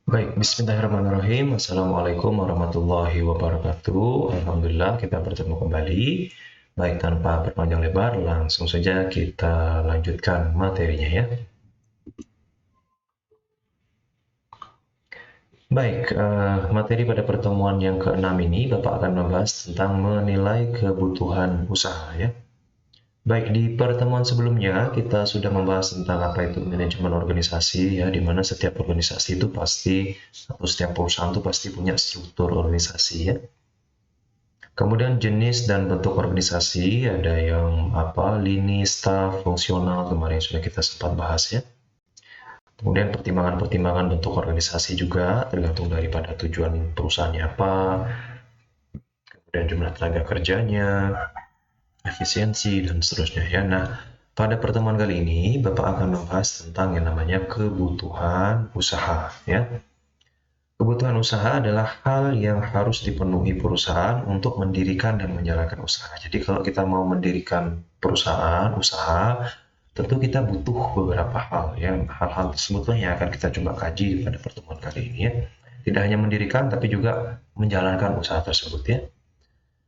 Baik, bismillahirrahmanirrahim. Assalamualaikum warahmatullahi wabarakatuh. Alhamdulillah kita bertemu kembali. Baik, tanpa berpanjang lebar, langsung saja kita lanjutkan materinya ya. Baik, materi pada pertemuan yang ke-6 ini Bapak akan membahas tentang menilai kebutuhan usaha ya. Baik, di pertemuan sebelumnya kita sudah membahas tentang apa itu manajemen organisasi ya, di mana setiap organisasi itu pasti atau setiap perusahaan itu pasti punya struktur organisasi ya. Kemudian jenis dan bentuk organisasi, ada yang lini, staf, fungsional, kemarin sudah kita sempat bahas ya. Kemudian pertimbangan-pertimbangan bentuk organisasi juga tergantung daripada tujuan perusahaannya apa, kemudian jumlah tenaga kerjanya, efisiensi, dan seterusnya ya. Nah, pada pertemuan kali ini Bapak akan membahas tentang yang namanya kebutuhan usaha ya. Kebutuhan usaha adalah hal yang harus dipenuhi perusahaan untuk mendirikan dan menjalankan usaha. Jadi kalau kita mau mendirikan perusahaan, usaha, tentu kita butuh beberapa hal ya. Hal-hal tersebutlah yang akan kita coba kaji pada pertemuan kali ini ya. Tidak hanya mendirikan tapi juga menjalankan usaha tersebut ya.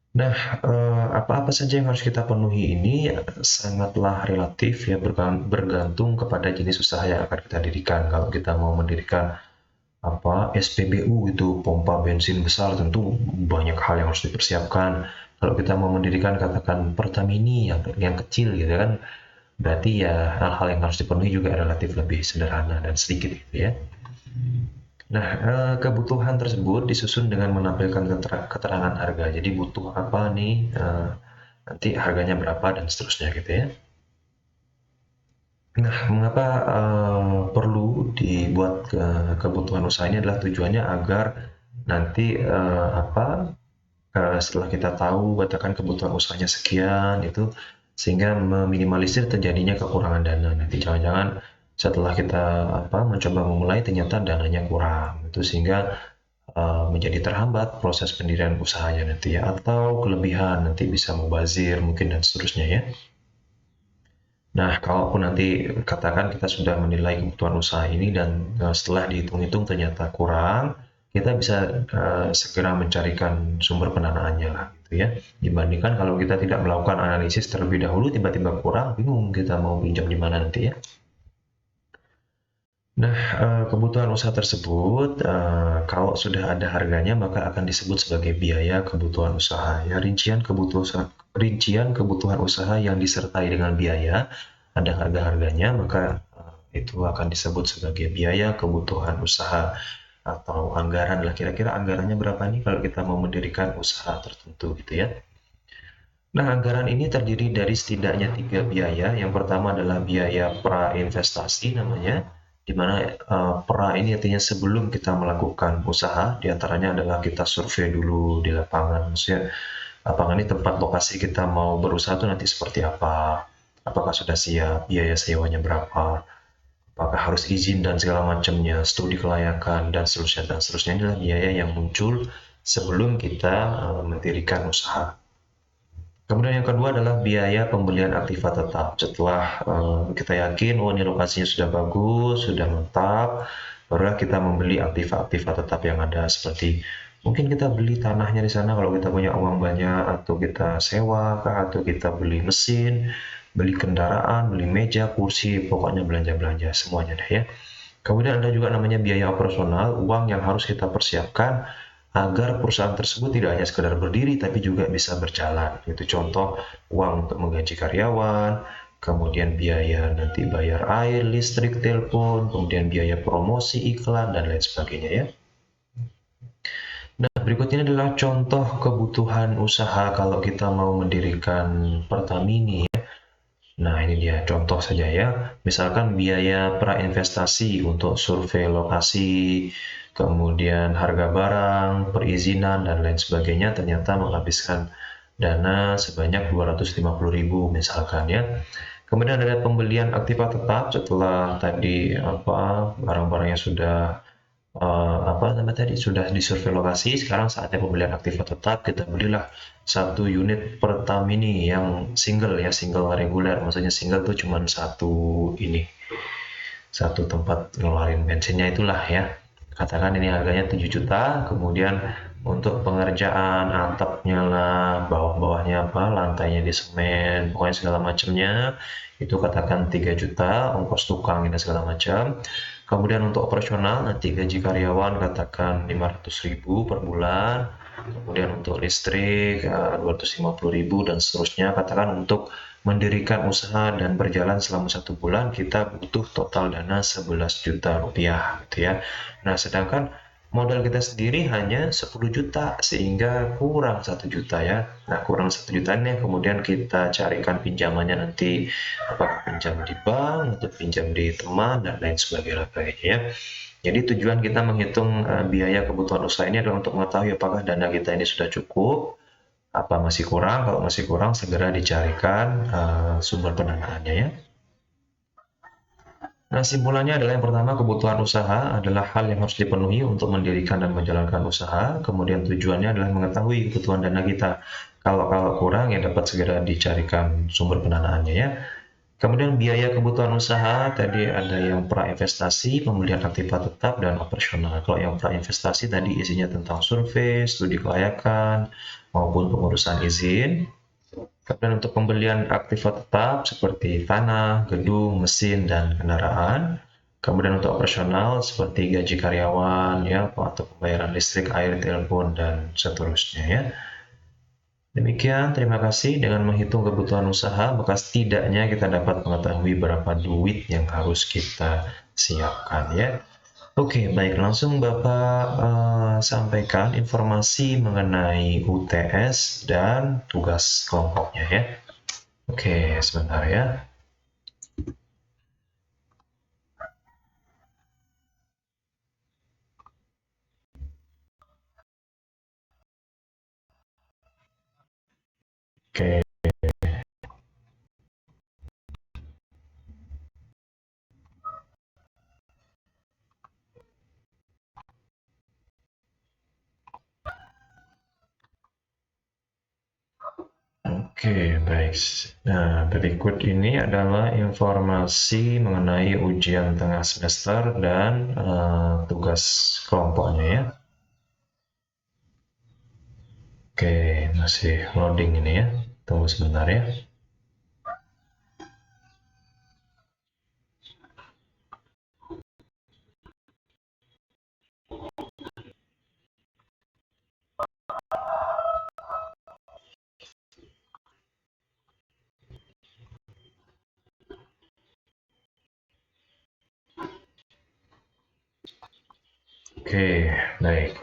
Nah, apa-apa saja yang harus kita penuhi ini sangatlah relatif ya, bergantung kepada jenis usaha yang akan kita dirikan. Kalau kita mau mendirikan SPBU itu pompa bensin besar, tentu banyak hal yang harus dipersiapkan. Kalau kita mau mendirikan katakan Pertamini yang kecil gitu kan, berarti ya hal-hal yang harus dipenuhi juga relatif lebih sederhana dan sedikit gitu ya. Nah, kebutuhan tersebut disusun dengan menampilkan keterangan harga. Jadi butuh apa nih, nanti harganya berapa dan seterusnya gitu ya. Nah, mengapa perlu dibuat kebutuhan usaha ini adalah tujuannya agar nanti setelah kita tahu katakan kebutuhan usahanya sekian itu, sehingga meminimalisir terjadinya kekurangan dana. Nanti jangan-jangan setelah kita mencoba memulai ternyata dananya kurang, itu sehingga menjadi terhambat proses pendirian usahanya nanti ya, atau kelebihan nanti bisa mubazir mungkin dan seterusnya ya. Nah, kalaupun nanti katakan kita sudah menilai kebutuhan usaha ini dan setelah dihitung-hitung ternyata kurang, kita bisa segera mencarikan sumber pendanaannya lah gitu ya. Dibandingkan kalau kita tidak melakukan analisis terlebih dahulu, tiba-tiba kurang, bingung kita mau pinjam di mana nanti ya. Nah, kebutuhan usaha tersebut kalau sudah ada harganya maka akan disebut sebagai biaya kebutuhan usaha. Ya, rincian kebutuhan usaha yang disertai dengan biaya, ada harga-harganya, maka itu akan disebut sebagai biaya kebutuhan usaha atau anggaran lah. Kira-kira anggarannya berapa nih kalau kita mau mendirikan usaha tertentu gitu ya. Nah, anggaran ini terdiri dari setidaknya 3 biaya. Yang pertama adalah biaya pra-investasi namanya, di mana pra ini artinya sebelum kita melakukan usaha, diantaranya adalah kita survei dulu di lapangan. Maksudnya, lapangan ini tempat lokasi kita mau berusaha itu nanti seperti apa, apakah sudah siap, biaya sewanya berapa, apakah harus izin dan segala macamnya, studi kelayakan, dan seterusnya. Dan seterusnya inilah biaya yang muncul sebelum kita mendirikan usaha. Kemudian yang kedua adalah biaya pembelian aktiva tetap. Setelah kita yakin, oh ini lokasinya sudah bagus, sudah mantap, barulah kita membeli aktiva-aktiva tetap yang ada, seperti mungkin kita beli tanahnya di sana kalau kita punya uang banyak, atau kita sewa kah, atau kita beli mesin, beli kendaraan, beli meja, kursi, pokoknya belanja-belanja semuanya deh ya. Kemudian ada juga namanya biaya operasional, uang yang harus kita persiapkan agar perusahaan tersebut tidak hanya sekedar berdiri tapi juga bisa berjalan. Itu contoh uang untuk menggaji karyawan, kemudian biaya nanti bayar air, listrik, telepon, kemudian biaya promosi, iklan, dan lain sebagainya ya. Nah, berikut ini adalah contoh kebutuhan usaha kalau kita mau mendirikan Pertamini ya. Nah, ini dia contoh saja ya. Misalkan biaya pra-investasi untuk survei lokasi, kemudian harga barang, perizinan, dan lain sebagainya ternyata menghabiskan dana sebanyak 250.000 misalkan ya. Kemudian ada pembelian aktiva tetap setelah tadi barang-barangnya sudah sudah disurvei lokasi. Sekarang saatnya pembelian aktiva tetap. Kita belilah satu unit Pertamini yang single ya, single reguler. Maksudnya single tuh cuma satu tempat ngeluarin bensinnya itulah ya. Katakan ini harganya 7 juta, kemudian untuk pengerjaan atapnya lah, bawah-bawahnya apa, lantainya di semen, pokoknya segala macamnya, itu katakan 3 juta, ongkos tukang dan segala macam. Kemudian untuk operasional, nanti gaji karyawan katakan 500.000 per bulan, kemudian untuk listrik 250.000 dan seterusnya. Katakan untuk mendirikan usaha dan berjalan selama 1 bulan kita butuh total dana 11 juta rupiah gitu ya. Nah, sedangkan modal kita sendiri hanya 10 juta sehingga kurang 1 juta ya. Nah, kurang 1 juta ini kemudian kita carikan pinjamannya nanti, apakah pinjam di bank atau pinjam di teman dan lain sebagainya ya. Jadi tujuan kita menghitung biaya kebutuhan usaha ini adalah untuk mengetahui apakah dana kita ini sudah cukup, apa masih kurang. Kalau masih kurang, segera dicarikan sumber pendanaannya ya. Nah, simpulannya adalah yang pertama, kebutuhan usaha adalah hal yang harus dipenuhi untuk mendirikan dan menjalankan usaha. Kemudian tujuannya adalah mengetahui kebutuhan dana kita. Kalau kurang ya dapat segera dicarikan sumber pendanaannya ya. Kemudian biaya kebutuhan usaha tadi ada yang pra-investasi, pembelian aktiva tetap, dan operasional. Kalau yang pra-investasi tadi isinya tentang survei, studi kelayakan, maupun pengurusan izin. Kemudian untuk pembelian aktiva tetap seperti tanah, gedung, mesin, dan kendaraan. Kemudian untuk operasional seperti gaji karyawan, ya, atau pembayaran listrik, air, telepon, dan seterusnya ya. Demikian, terima kasih. Dengan menghitung kebutuhan usaha, maka setidaknya kita dapat mengetahui berapa duit yang harus kita siapkan ya. Oke, baik. Langsung Bapak sampaikan informasi mengenai UTS dan tugas kelompoknya ya. Oke, sebentar ya. Oke. Oke, baik. Nah, berikut ini adalah informasi mengenai ujian tengah semester dan tugas kelompoknya ya. Oke, masih loading ini ya. Tunggu sebentar ya. Oke, baik.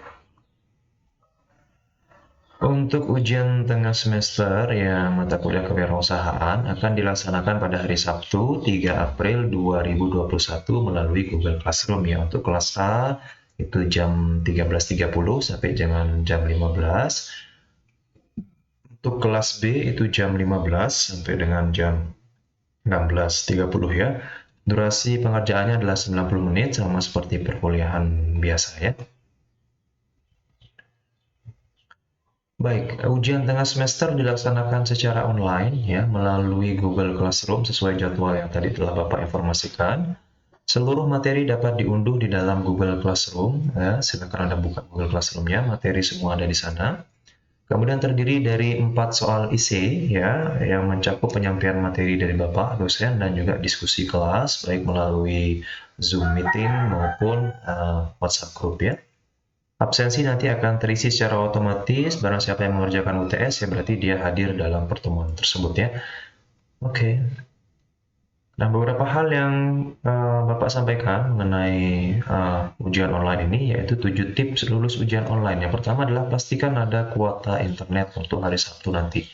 Untuk ujian tengah semester yang mata kuliah kewirausahaan akan dilaksanakan pada hari Sabtu 3 April 2021 melalui Google Classroom ya. Untuk kelas A itu jam 13.30 sampai dengan jam 15. Untuk kelas B itu jam 15 sampai dengan jam 16.30 ya. Durasi pengerjaannya adalah 90 menit sama seperti perkuliahan biasa ya. Baik, ujian tengah semester dilaksanakan secara online ya melalui Google Classroom sesuai jadwal yang tadi telah Bapak informasikan. Seluruh materi dapat diunduh di dalam Google Classroom ya. Silakan Anda buka Google Classroom-nya, materi semua ada di sana. Kemudian terdiri dari 4 soal essay ya yang mencakup penyampaian materi dari Bapak dosen dan juga diskusi kelas baik melalui Zoom meeting maupun WhatsApp group ya. Absensi nanti akan terisi secara otomatis. Barang siapa yang mengerjakan UTS ya berarti dia hadir dalam pertemuan tersebut ya. Oke. Nah, beberapa hal yang Bapak sampaikan mengenai ujian online ini yaitu 7 tips lulus ujian online. Yang pertama adalah pastikan ada kuota internet untuk hari Sabtu nanti.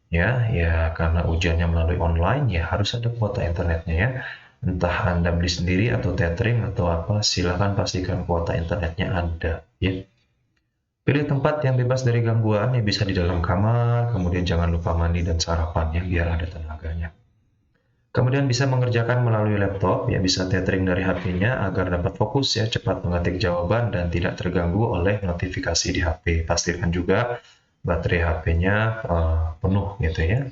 Ya, karena ujiannya melalui online ya harus ada kuota internetnya ya. Entah Anda beli sendiri atau tethering atau apa, silakan pastikan kuota internetnya ada ya. Pilih tempat yang bebas dari gangguan, ya bisa di dalam kamar, kemudian jangan lupa mandi dan sarapan ya biar ada tenaganya. Kemudian bisa mengerjakan melalui laptop, ya bisa tethering dari HP-nya agar dapat fokus ya, cepat mengetik jawaban dan tidak terganggu oleh notifikasi di HP. Pastikan juga baterai HP-nya penuh gitu ya.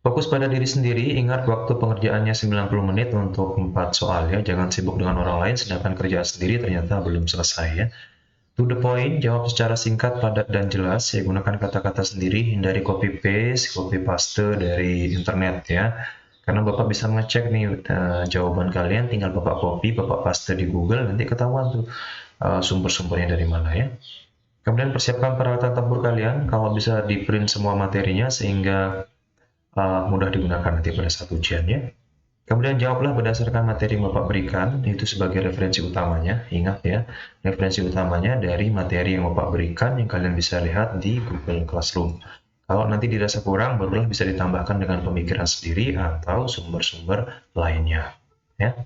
Fokus pada diri sendiri, ingat waktu pengerjaannya 90 menit untuk 4 soal ya. Jangan sibuk dengan orang lain sedangkan kerjaan sendiri ternyata belum selesai ya. To the point, jawab secara singkat, padat, dan jelas ya. Gunakan kata-kata sendiri, hindari copy paste dari internet ya. Karena Bapak bisa mengecek nih jawaban kalian, tinggal Bapak copy, Bapak paste di Google, nanti ketahuan tuh sumber-sumbernya dari mana ya. Kemudian persiapkan peralatan tempur kalian, kalau bisa di print semua materinya sehingga mudah digunakan nanti pada saat ujian ya. Kemudian jawablah berdasarkan materi yang Bapak berikan, itu sebagai referensi utamanya. Ingat ya, referensi utamanya dari materi yang Bapak berikan yang kalian bisa lihat di Google Classroom. Kalau nanti dirasa kurang, barulah bisa ditambahkan dengan pemikiran sendiri atau sumber-sumber lainnya. Ya.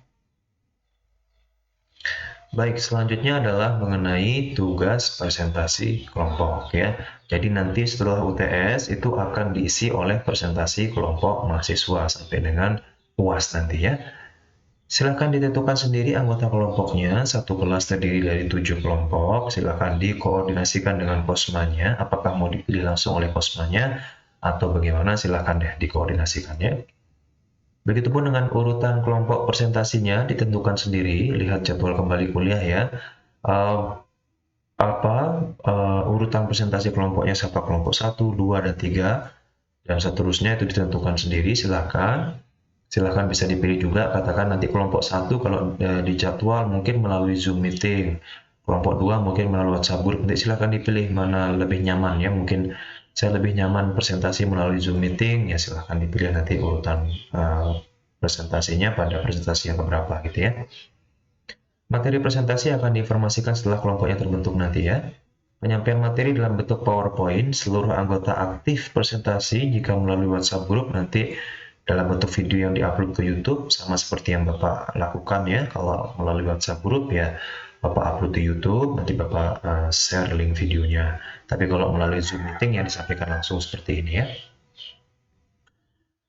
Baik, selanjutnya adalah mengenai tugas presentasi kelompok ya. Jadi nanti setelah UTS itu akan diisi oleh presentasi kelompok mahasiswa sampai dengan UAS nanti ya. Silakan ditentukan sendiri anggota kelompoknya. Satu kelas terdiri dari 7 kelompok. Silakan dikoordinasikan dengan posmanya. Apakah mau dipilih langsung oleh posmanya atau bagaimana? Silakan deh dikoordinasikannya. Begitupun dengan urutan kelompok presentasinya ditentukan sendiri, lihat jadwal kembali kuliah ya. Urutan presentasi kelompoknya siapa, kelompok 1, 2, dan 3, dan seterusnya itu ditentukan sendiri, silakan bisa dipilih juga, katakan nanti kelompok 1 kalau di jadwal mungkin melalui Zoom meeting, kelompok 2 mungkin melalui WhatsApp group, nanti silakan dipilih mana lebih nyaman ya. Mungkin saya lebih nyaman presentasi melalui Zoom meeting, ya silahkan dipilih nanti urutan presentasinya pada presentasi yang keberapa gitu ya. Materi presentasi akan diinformasikan setelah kelompoknya terbentuk nanti ya. Penyampaian materi dalam bentuk PowerPoint, seluruh anggota aktif presentasi jika melalui WhatsApp group nanti dalam bentuk video yang diupload ke YouTube, sama seperti yang Bapak lakukan ya. Kalau melalui WhatsApp group ya Bapak upload di YouTube, nanti Bapak share link videonya. Tapi kalau melalui Zoom meeting yang disampaikan langsung seperti ini ya.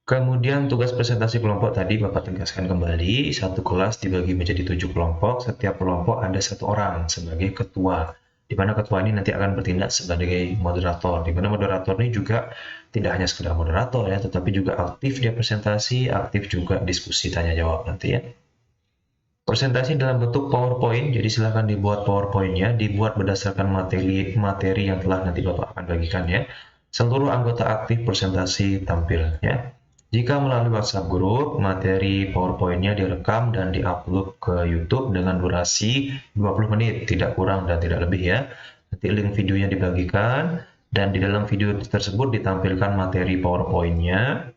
Kemudian tugas presentasi kelompok tadi Bapak tegaskan kembali, satu kelas dibagi menjadi 7 kelompok, setiap kelompok ada 1 orang sebagai ketua, di mana ketua ini nanti akan bertindak sebagai moderator, di mana moderator ini juga tidak hanya sekedar moderator ya, tetapi juga aktif dia presentasi, aktif juga diskusi tanya jawab nanti ya. Presentasi dalam bentuk PowerPoint, jadi silahkan dibuat PowerPoint-nya, dibuat berdasarkan materi yang telah nanti Bapak akan bagikan ya. Seluruh anggota aktif presentasi tampil ya. Jika melalui WhatsApp group, materi PowerPoint-nya direkam dan diupload ke YouTube dengan durasi 20 menit, tidak kurang dan tidak lebih ya. Nanti link videonya dibagikan, dan di dalam video tersebut ditampilkan materi PowerPoint-nya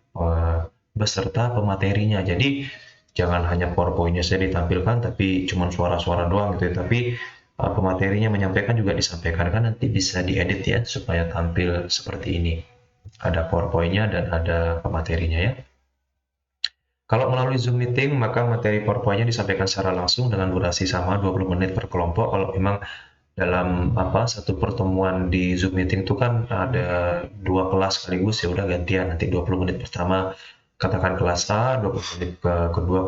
beserta pematerinya. Jadi jangan hanya PowerPoint-nya saya ditampilkan tapi cuma suara-suara doang gitu ya, tapi pematerinya menyampaikan juga disampaikan, kan nanti bisa diedit ya supaya tampil seperti ini, ada PowerPoint-nya dan ada pematerinya ya. Kalau melalui Zoom meeting maka materi PowerPoint-nya disampaikan secara langsung dengan durasi sama 20 menit per kelompok. Kalau memang dalam satu pertemuan di Zoom meeting itu kan ada 2 kelas sekaligus, ya udah gantian, nanti 20 menit pertama katakan kelas A, 20 menit kedua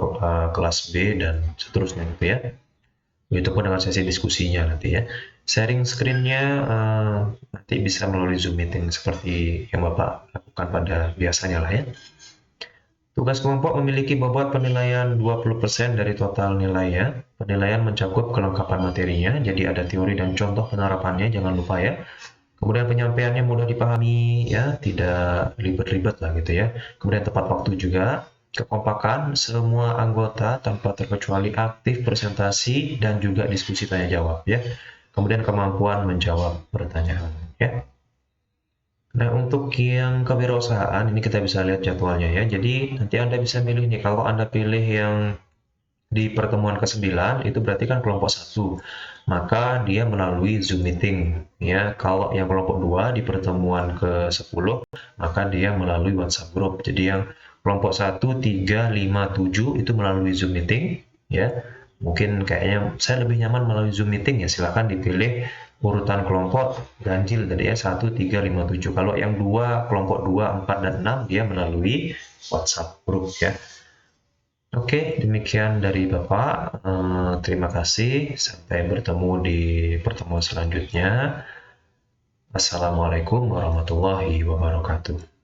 kelas B, dan seterusnya gitu ya. Begitupun dengan sesi diskusinya nanti ya. Sharing screen-nya nanti bisa melalui Zoom meeting seperti yang Bapak lakukan pada biasanya lah ya. Tugas kelompok memiliki bobot penilaian 20% dari total nilai ya. Penilaian mencakup kelengkapan materinya, jadi ada teori dan contoh penerapannya, jangan lupa ya. Kemudian penyampaiannya mudah dipahami ya, tidak ribet-ribet lah gitu ya. Kemudian tepat waktu juga, kekompakan semua anggota tanpa terkecuali aktif presentasi dan juga diskusi tanya jawab ya. Kemudian kemampuan menjawab pertanyaan ya. Nah, untuk yang kewirausahaan ini kita bisa lihat jadwalnya ya. Jadi nanti Anda bisa milih nih, kalau Anda pilih yang di pertemuan ke-9 itu berarti kan kelompok 1, maka dia melalui Zoom meeting ya. Kalau yang kelompok 2 di pertemuan ke-10 maka dia melalui WhatsApp group. Jadi yang kelompok 1, 3, 5, 7 itu melalui Zoom meeting ya. Mungkin kayaknya saya lebih nyaman melalui Zoom meeting ya, silahkan dipilih urutan kelompok ganjil tadi ya, 1, 3, 5, 7. Kalau yang kelompok 2, 4, dan 6 dia melalui WhatsApp group ya. Oke, demikian dari Bapak. Terima kasih. Sampai bertemu di pertemuan selanjutnya. Assalamualaikum warahmatullahi wabarakatuh.